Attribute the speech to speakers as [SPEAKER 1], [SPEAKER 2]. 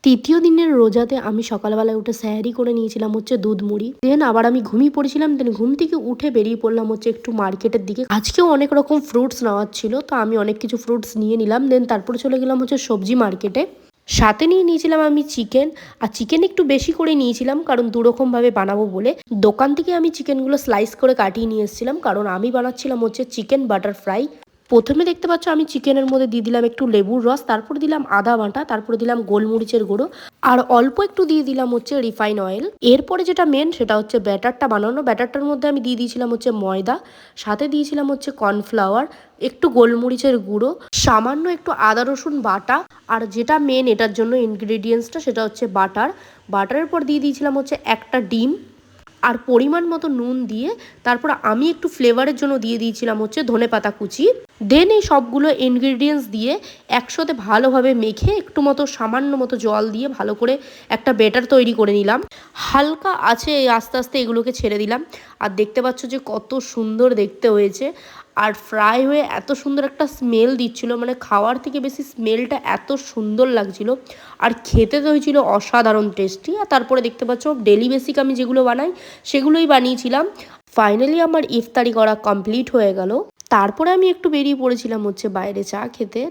[SPEAKER 1] তৃতীয় দিনের রোজাতে আমি সকালবেলায় উঠে স্যাহারি করে নিয়েছিলাম হচ্ছে দুধ মুড়ি। দেন আবার আমি ঘুমিয়ে পড়েছিলাম। দেন ঘুম থেকে উঠে বেরিয়ে পড়লাম হচ্ছে একটু মার্কেটের দিকে। আজকেও অনেক রকম ফ্রুটস নেওয়ার ছিল, তো আমি অনেক কিছু ফ্রুটস নিয়ে নিলাম। দেন তারপরে চলে গেলাম হচ্ছে সবজি মার্কেটে। সাথে নিয়ে নিয়েছিলাম আমি চিকেন। আর চিকেন একটু বেশি করে নিয়েছিলাম, কারণ দুরকমভাবে বানাবো বলে। দোকান থেকে আমি চিকেনগুলো স্লাইস করে কাটিয়ে নিয়ে এসেছিলাম, কারণ আমি বানাচ্ছিলাম হচ্ছে চিকেন বাটার ফ্রাই। প্রথমে দেখতে পাচ্ছ আমি চিকেনের মধ্যে দিয়ে দিলাম একটু লেবুর রস, তারপরে দিলাম আদা বাটা, তারপরে দিলাম গোলমরিচের গুঁড়ো, আর অল্প একটু দিয়ে দিলাম হচ্ছে রিফাইন অয়েল। এরপরে যেটা মেন সেটা হচ্ছে ব্যাটারটা বানানো। ব্যাটারটার মধ্যে আমি দিয়ে দিয়েছিলাম হচ্ছে ময়দা, সাথে দিয়েছিলাম হচ্ছে কর্নফ্লাওয়ার, একটু গোলমরিচের গুঁড়ো, সামান্য একটু আদা রসুন বাটা, আর যেটা মেন এটার জন্য ইনগ্রেডিয়েন্টসটা সেটা হচ্ছে বাটার। বাটারের পর দিয়ে দিয়েছিলাম হচ্ছে একটা ডিম, আর পরিমাণ মতো নুন দিয়ে তারপর আমি একটু ফ্লেভারের জন্য দিয়ে দিয়েছিলাম হচ্ছে ধনেপাতা কুচি। দেন এই সবগুলো ইনগ্রিডিয়েন্টস দিয়ে একসাথে ভালোভাবে মেখে একটু মতো সামান্য মতো জল দিয়ে ভালো করে একটা ব্যাটার তৈরি করে নিলাম। হালকা আছে আস্তে আস্তে এগুলোকে ছেড়ে দিলাম। আর দেখতে পাচ্ছ যে কত সুন্দর দেখতে হয়েছে, আর ফ্রাই হয়ে এত সুন্দর একটা স্মেল দিচ্ছিল, মানে খাওয়ার থেকে বেশি স্মেলটা এত সুন্দর লাগছিল। আর খেতে তো হয়েছিল অসাধারণ টেস্টি। আর তারপরে দেখতে পাচ্ছ ডেলি বেসিক আমি যেগুলো বানাই সেগুলোই বানিয়েছিলাম। ফাইনালি আমার ইফতারি করা কমপ্লিট হয়ে গেল। তারপরে আমি একটু বেরিয়ে পড়েছিলাম হচ্ছে বাইরে চা খেতে।